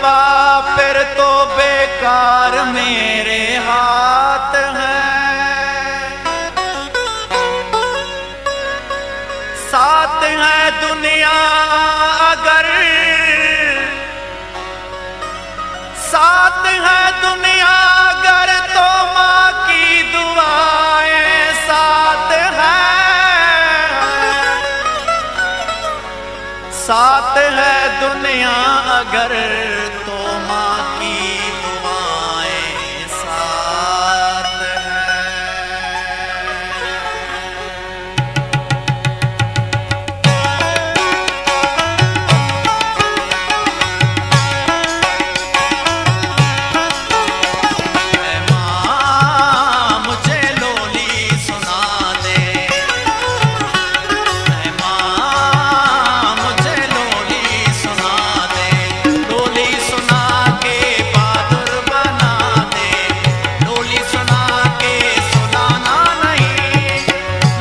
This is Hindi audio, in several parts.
तौबा फिर तो बेकार मेरे हाथ है। साथ है दुनिया अगर, साथ है दुनिया अगर तो माँ की दुआएं साथ है। साथ है दुनिया अगर तो माँ की दुआएं साथ है। माँ मुझे लोली सुना दे, माँ मुझे लोली सुना दे, लोली सुना के बहादुर बना दे, लोली सुना के सुनाना नहीं,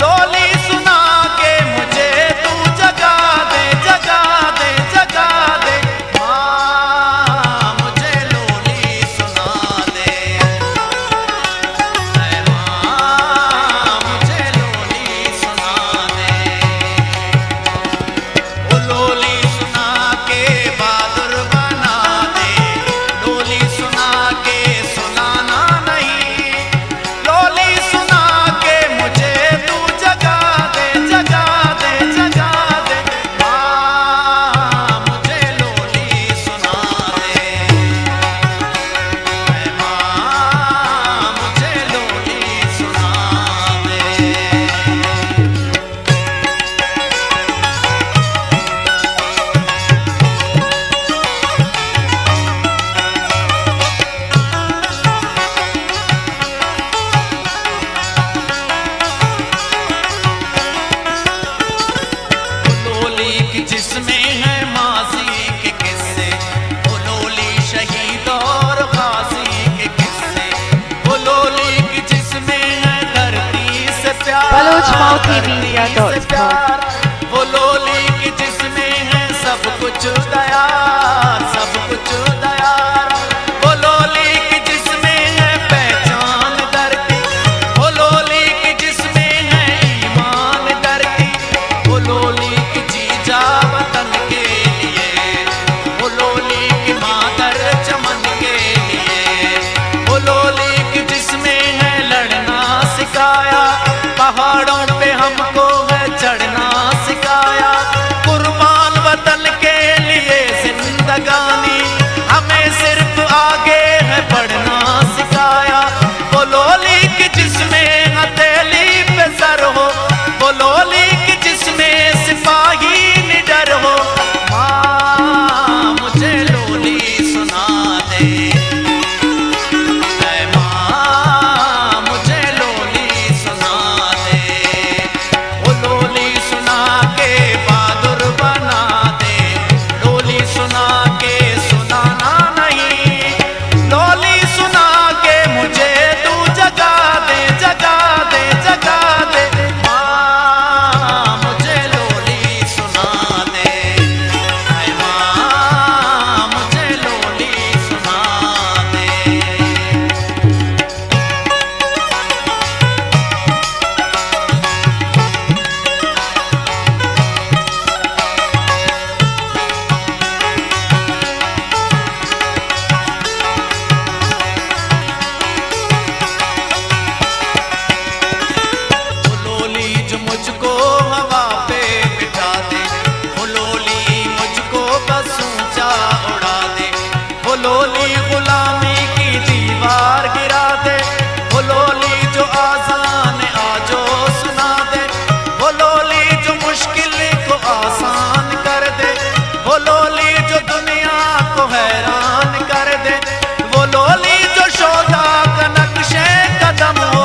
लोली सुना के मुझे तू जगा दे, जगा दे, जगा दे। माँ मुझे लोली सुना दे, माँ मुझे लोली सुना दे, ओ लोली सुना के बहादुर बना दे, लोली सुना के सुनाना नहीं, लोली सुना के मुझे तू जगा दे, जगा दे, जगा दे। माँ मुझे लोली सुना दे, माँ मुझे लोली सुना दे। लोली की जिसमें है माजी के किस्से, वो लोली शहीद और गाजी के किस्से, वो लोली की जिसमें है धरती से प्यार, BalochMouthTV.com धरती से प्यार, वो लोली की जिसमें है सब कुछ दया, सब कुछ दया, वो लोली की जिसमें है पहचान धरती, वो लोली की जिसमें है ईमान धरती, वो लोली की जीजा वतन के लिए, वो लोली की मादर चमन के लिए, वो लोली की जिसमें है लड़ना सिखाया, पहाड़ों पे हमको है चढ़ना सिखाया, कुर्बान वतन के लिए जिंदगानी, हमें सिर्फ आगे है बढ़ना सिखाया, वो लोली की जिसमें हथेली पे सर हो, वो लोली की जिसमें सिपाही निडर हो। माँ मुझे लोली सुना दे, माँ मुझे लोली सुना दे, वो लोली सुना के बहादुर बना दे, लोली सुना के सुनाना नहीं, लोली सुना के मुझे तू जगा दे, जगा दे, जगा दे। माँ मुझे लोली सुना दे, माँ मुझे लोली सुना दे। वो लोली जो मुझको हवा पे बिठा दे, वो लोली मुझको बस ऊंचा उड़ा दे, वो लोली गुलामी की दीवार गिरा दे, वो लोली जो आजान आजो सुना दे, वो लोली जो मुश्किल को आसान कर दे, वो लोली जो दुनिया को हैरान कर दे, वो लोली जो शोधा का नक्शे कदम हो,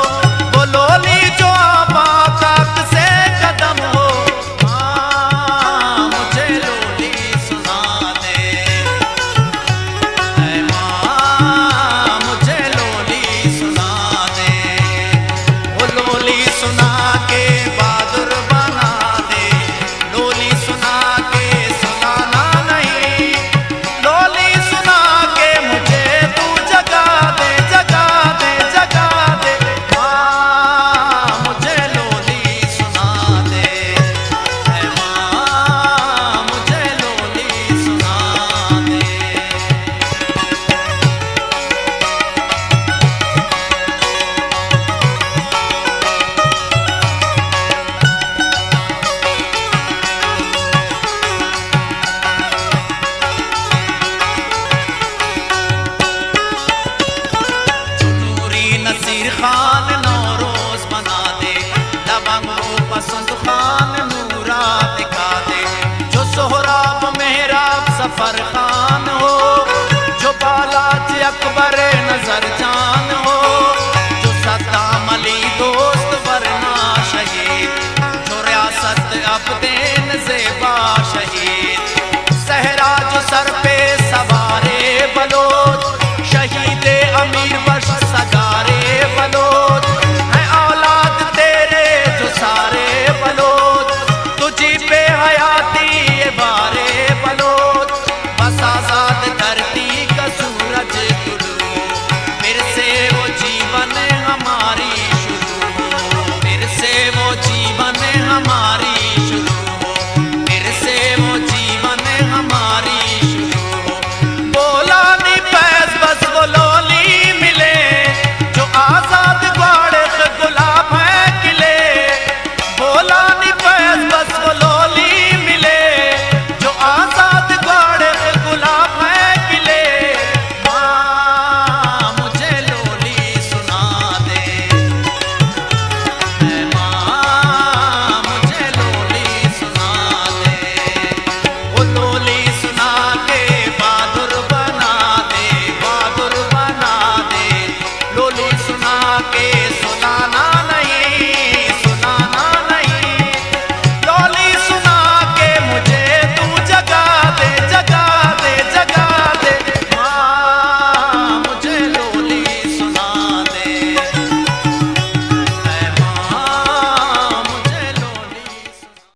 वो लोली जो आबाकात से कदम हो। माँ मुझे लोली सुना दे, माँ मुझे लोली सुना दे, वो लोली सुना